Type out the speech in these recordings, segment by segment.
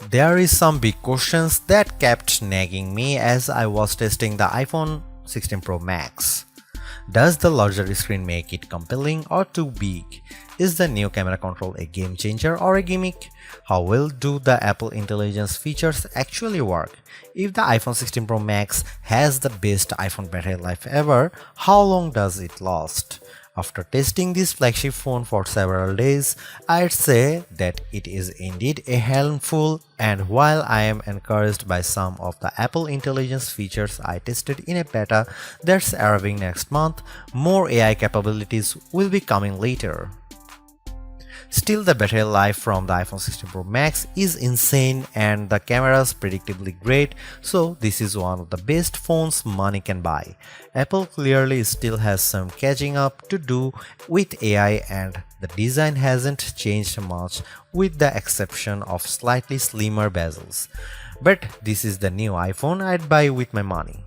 There is some big questions that kept nagging me as I was testing the iPhone 16 Pro Max. Does the larger screen make it compelling or too big? Is the new camera control a game changer or a gimmick? How well do the Apple Intelligence features actually work? If the iPhone 16 Pro Max has the best iPhone battery life ever, how long does it last? After testing this flagship phone for several days, I'd say that it is indeed a handful, and while I am encouraged by some of the Apple Intelligence features I tested in a beta that's arriving next month, more AI capabilities will be coming later. Still, the battery life from the iPhone 16 Pro Max is insane and the camera's predictably great, so this is one of the best phones money can buy. Apple clearly still has some catching up to do with AI, and the design hasn't changed much with the exception of slightly slimmer bezels. But this is the new iPhone I'd buy with my money.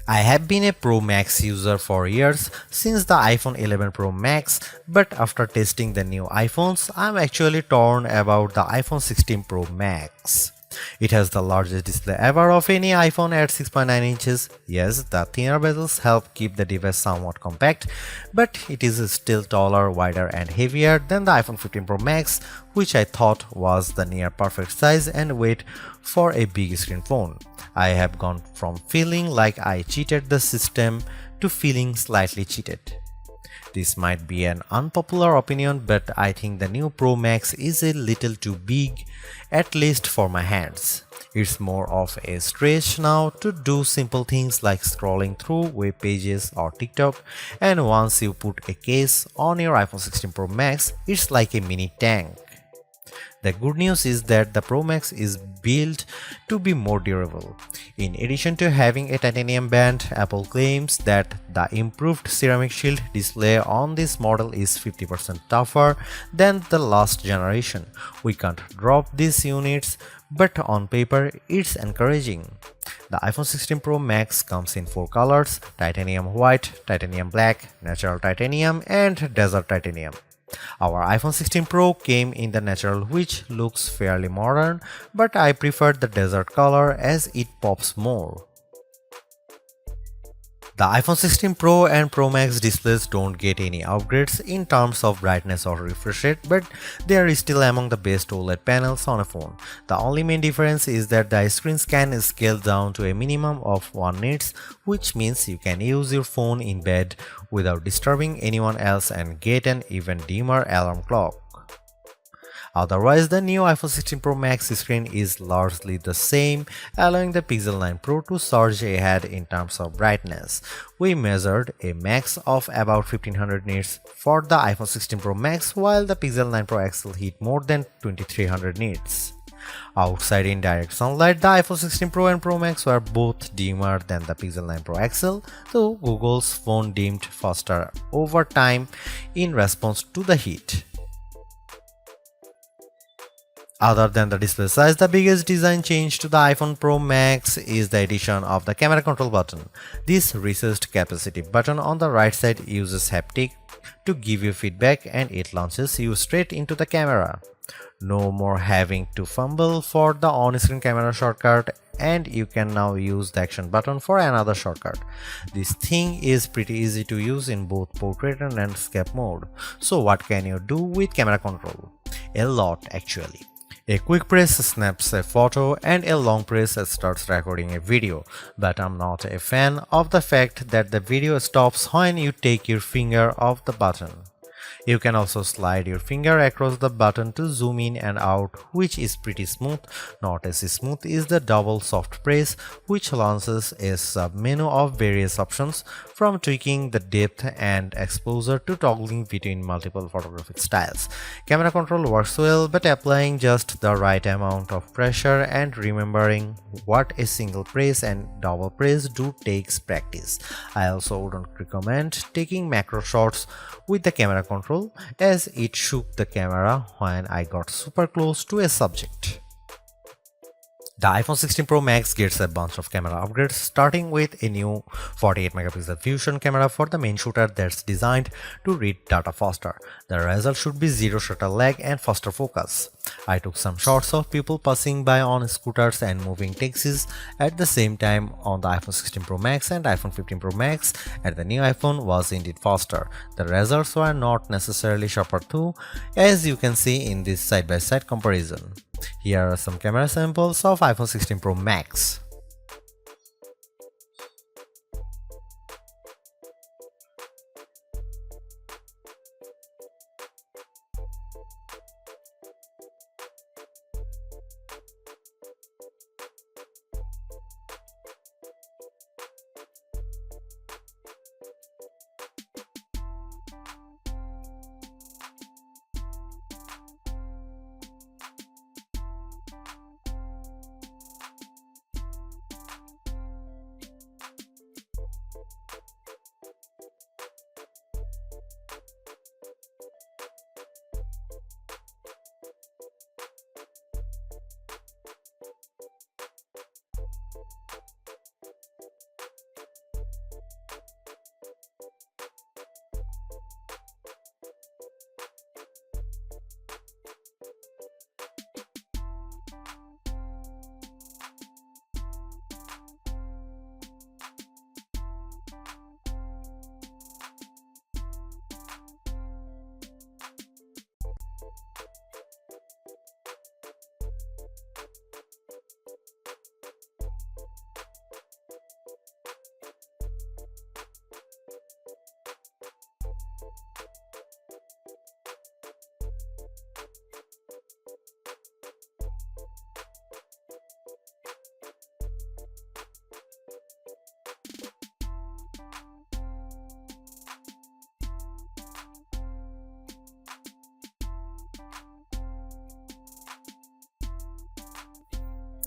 I have been a Pro Max user for years, since the iPhone 11 Pro Max, but after testing the new iPhones, I'm actually torn about the iPhone 16 Pro Max. It has the largest display ever of any iPhone at 6.9 inches. Yes, the thinner bezels help keep the device somewhat compact, but it is still taller, wider and heavier than the iPhone 15 Pro Max, which I thought was the near perfect size and weight for a big screen phone. I have gone from feeling like I cheated the system to feeling slightly cheated. This might be an unpopular opinion, but I think the new Pro Max is a little too big, at least for my hands. It's more of a stretch now to do simple things like scrolling through web pages or TikTok, and once you put a case on your iPhone 16 Pro Max, it's like a mini tank. The good news is that the Pro Max is built to be more durable. In addition to having a titanium band, Apple claims that the improved ceramic shield display on this model is 50% tougher than the last generation. We can't drop these units, but on paper it's encouraging. The iPhone 16 Pro Max comes in 4 colors: titanium white, titanium black, natural titanium and desert titanium. Our iPhone 16 Pro came in the natural, which looks fairly modern, but I prefer the desert color as it pops more. The iPhone 16 Pro and Pro Max displays don't get any upgrades in terms of brightness or refresh rate, but they are still among the best OLED panels on a phone. The only main difference is that the screens can scale down to a minimum of 1 nits, which means you can use your phone in bed without disturbing anyone else and get an even dimmer alarm clock. Otherwise, the new iPhone 16 Pro Max screen is largely the same, allowing the Pixel 9 Pro to surge ahead in terms of brightness. We measured a max of about 1500 nits for the iPhone 16 Pro Max, while the Pixel 9 Pro XL hit more than 2300 nits. Outside in direct sunlight, the iPhone 16 Pro and Pro Max were both dimmer than the Pixel 9 Pro XL, though Google's phone dimmed faster over time in response to the heat. Other than the display size, the biggest design change to the iPhone Pro Max is the addition of the camera control button. This recessed capacitive button on the right side uses haptic to give you feedback, and it launches you straight into the camera. No more having to fumble for the on-screen camera shortcut, and you can now use the action button for another shortcut. This thing is pretty easy to use in both portrait and landscape mode. So what can you do with camera control? A lot, actually. A quick press snaps a photo and a long press starts recording a video, but I'm not a fan of the fact that the video stops when you take your finger off the button. You can also slide your finger across the button to zoom in and out, which is pretty smooth. Not as smooth is the double soft press, which launches a sub-menu of various options, from tweaking the depth and exposure to toggling between multiple photographic styles. Camera control works well, but applying just the right amount of pressure and remembering what a single press and double press do takes practice. I also wouldn't recommend taking macro shots with the camera control, as it shook the camera when I got super close to a subject. The iPhone 16 Pro Max gets a bunch of camera upgrades, starting with a new 48 megapixel fusion camera for the main shooter that's designed to read data faster. The result should be zero shutter lag and faster focus. I took some shots of people passing by on scooters and moving taxis at the same time on the iPhone 16 Pro Max and iPhone 15 Pro Max, and the new iPhone was indeed faster. The results were not necessarily sharper too, as you can see in this side-by-side comparison. Here are some camera samples of iPhone 16 Pro Max.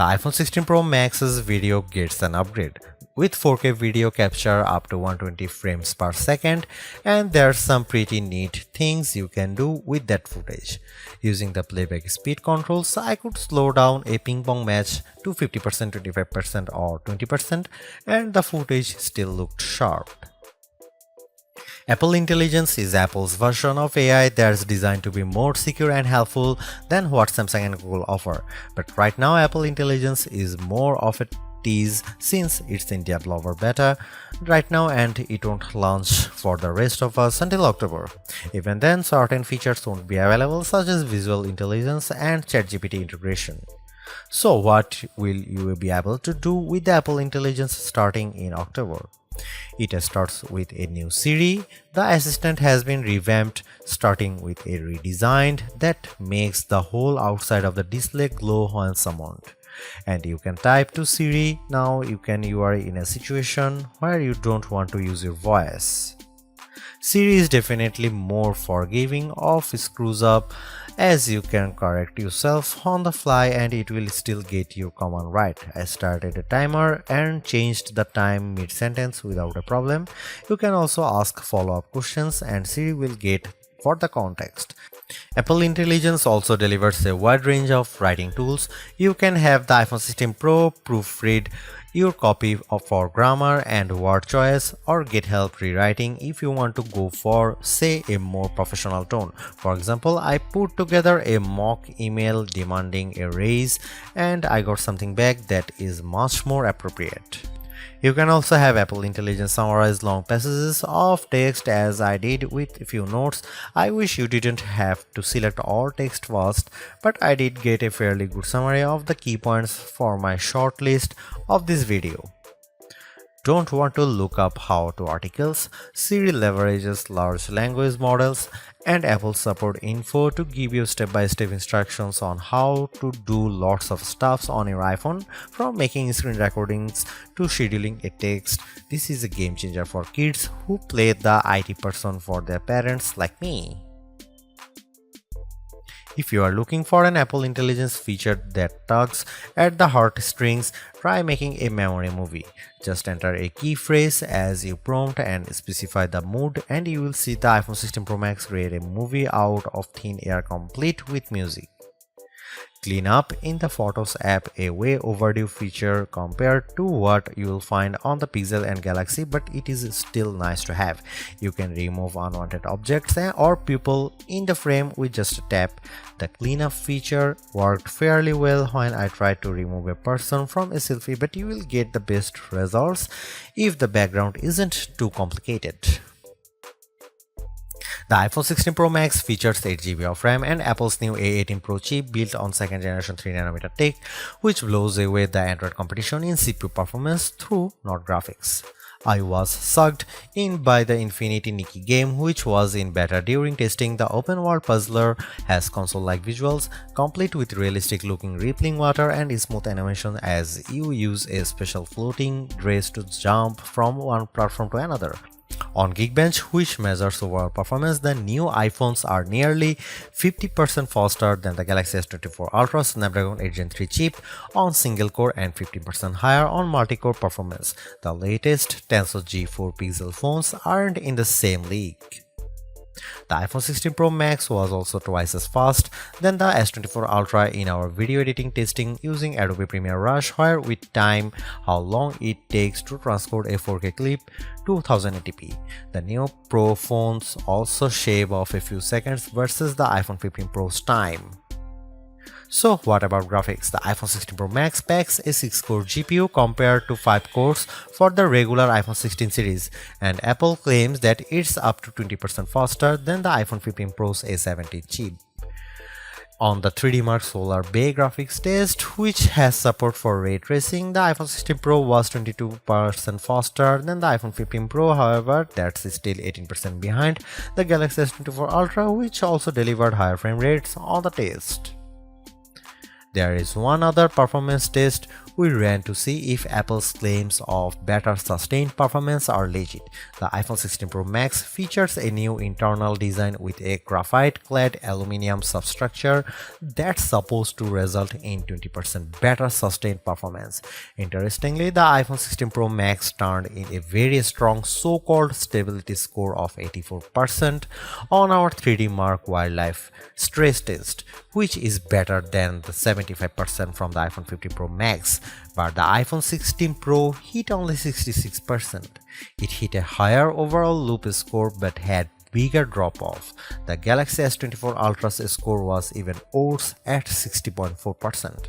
The iPhone 16 Pro Max's video gets an upgrade with 4K video capture up to 120 frames per second, and there's some pretty neat things you can do with that footage. Using the playback speed controls, I could slow down a ping pong match to 50%, 25% or 20%, and the footage still looked sharp. Apple Intelligence is Apple's version of AI that's designed to be more secure and helpful than what Samsung and Google offer. But right now, Apple Intelligence is more of a tease since it's in developer beta right now and it won't launch for the rest of us until October. Even then, certain features won't be available, such as visual intelligence and ChatGPT integration. So what will you be able to do with the Apple Intelligence starting in October? It starts with a new Siri. The assistant has been revamped, starting with a redesigned that makes the whole outside of the display glow when summoned. And you can type to Siri. Now you are in a situation where you don't want to use your voice. Siri is definitely more forgiving of screws up, as you can correct yourself on the fly and it will still get your command right. I started a timer and changed the time mid-sentence without a problem. You can also ask follow-up questions and Siri will get for the context. Apple Intelligence also delivers a wide range of writing tools. You can have the iPhone 16 Pro proofread your copy for grammar and word choice, or get help rewriting if you want to go for, say, a more professional tone. For example, I put together a mock email demanding a raise and I got something back that is much more appropriate. You can also have Apple Intelligence summarize long passages of text, as I did with a few notes. I wish you didn't have to select all text first, but I did get a fairly good summary of the key points for my short list of this video. Don't want to look up how-to articles? Siri leverages large language models and Apple support info to give you step-by-step instructions on how to do lots of stuffs on your iPhone, from making screen recordings to scheduling a text. This is a game changer for kids who play the IT person for their parents like me. If you are looking for an Apple Intelligence feature that tugs at the heartstrings, try making a memory movie. Just enter a key phrase as you prompt and specify the mood, and you will see the iPhone 16 Pro Max create a movie out of thin air complete with music. Cleanup in the Photos app, a way overdue feature compared to what you'll find on the Pixel and Galaxy, but it is still nice to have. You can remove unwanted objects or people in the frame with just a tap. The cleanup feature worked fairly well when I tried to remove a person from a selfie, but you will get the best results if the background isn't too complicated. The iPhone 16 Pro Max features 8GB of RAM and Apple's new A18 Pro chip built on 2nd generation 3nm tech, which blows away the Android competition in CPU performance through not graphics. I was sucked in by the Infinity Nikki game, which was in beta during testing. The open world puzzler has console-like visuals, complete with realistic looking rippling water and smooth animation as you use a special floating dress to jump from one platform to another. On Geekbench, which measures overall performance, the new iPhones are nearly 50% faster than the Galaxy S24 Ultra Snapdragon 8 Gen 3 chip on single core and 15% higher on multi-core performance. The latest Tensor G4 Pixel phones aren't in the same league. The iPhone 16 Pro Max was also twice as fast than the S24 Ultra in our video editing testing using Adobe Premiere Rush, where we time how long it takes to transport a 4K clip to 1080p. The new Pro phones also shave off a few seconds versus the iPhone 15 Pro's time. So what about graphics? The iPhone 16 Pro Max packs a 6-core GPU compared to 5 cores for the regular iPhone 16 series, and Apple claims that it's up to 20% faster than the iPhone 15 Pro's A70 chip. On the 3D Mark Solar Bay graphics test, which has support for ray tracing, the iPhone 16 Pro was 22% faster than the iPhone 15 Pro. However, that's still 18% behind the Galaxy S24 Ultra, which also delivered higher frame rates on the test. There is one other performance test we ran to see if Apple's claims of better sustained performance are legit. The iPhone 16 Pro Max features a new internal design with a graphite-clad aluminum substructure that's supposed to result in 20% better sustained performance. Interestingly, the iPhone 16 Pro Max turned in a very strong so-called stability score of 84% on our 3D Mark Wildlife stress test, which is better than the 75% from the iPhone 15 Pro Max. But the iPhone 16 Pro hit only 66%. It hit a higher overall loop score but had bigger drop-off. The Galaxy S24 Ultra's score was even worse at 60.4%.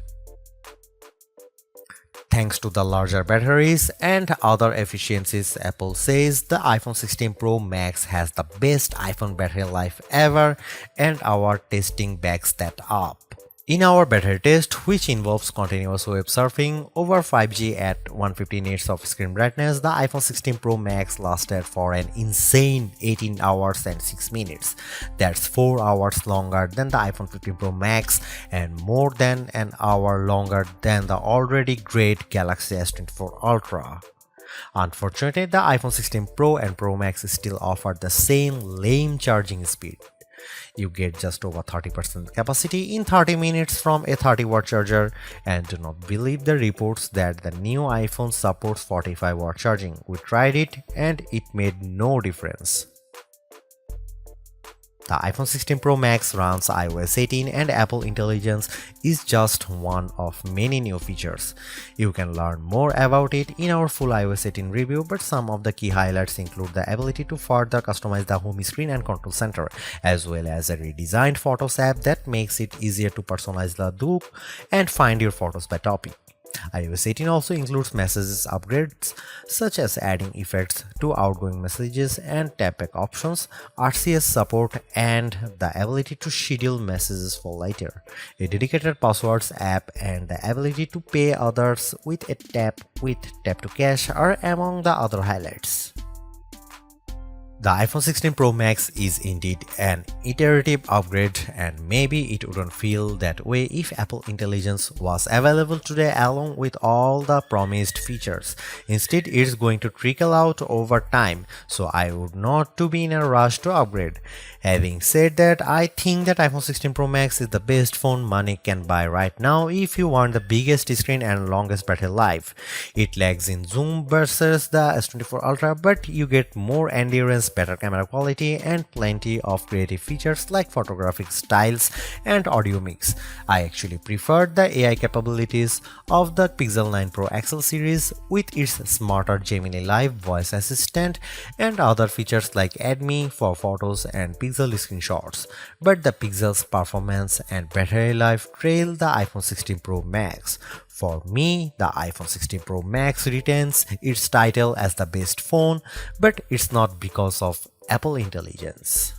Thanks to the larger batteries and other efficiencies, Apple says the iPhone 16 Pro Max has the best iPhone battery life ever, and our testing backs that up. In our battery test, which involves continuous web surfing over 5G at 150 nits of screen brightness, the iPhone 16 Pro Max lasted for an insane 18 hours and 6 minutes. That's 4 hours longer than the iPhone 15 Pro Max and more than an hour longer than the already great Galaxy S24 Ultra. Unfortunately, the iPhone 16 Pro and Pro Max still offer the same lame charging speed. You get just over 30% capacity in 30 minutes from a 30-watt charger, and do not believe the reports that the new iPhone supports 45-watt charging. We tried it and it made no difference. The iPhone 16 Pro Max runs iOS 18 and Apple Intelligence is just one of many new features. You can learn more about it in our full iOS 18 review, but some of the key highlights include the ability to further customize the home screen and control center, as well as a redesigned Photos app that makes it easier to personalize the look and find your photos by topic. iOS 18 also includes messages upgrades such as adding effects to outgoing messages and tapback options, RCS support, and the ability to schedule messages for later. A dedicated passwords app and the ability to pay others with a tap to cash are among the other highlights. The iPhone 16 Pro Max is indeed an iterative upgrade, and maybe it wouldn't feel that way if Apple Intelligence was available today along with all the promised features. Instead, it's going to trickle out over time, so I would not to be in a rush to upgrade. Having said that, I think that iPhone 16 Pro Max is the best phone money can buy right now if you want the biggest screen and longest battery life. It lags in zoom versus the S24 Ultra, but you get more endurance better camera quality and plenty of creative features like photographic styles and audio mix. I actually preferred the AI capabilities of the Pixel 9 Pro XL series with its smarter Gemini Live voice assistant and other features like Add Me for photos and Pixel screenshots. But the Pixel's performance and battery life trail the iPhone 16 Pro Max. For me, the iPhone 16 Pro Max retains its title as the best phone, but it's not because of Apple intelligence.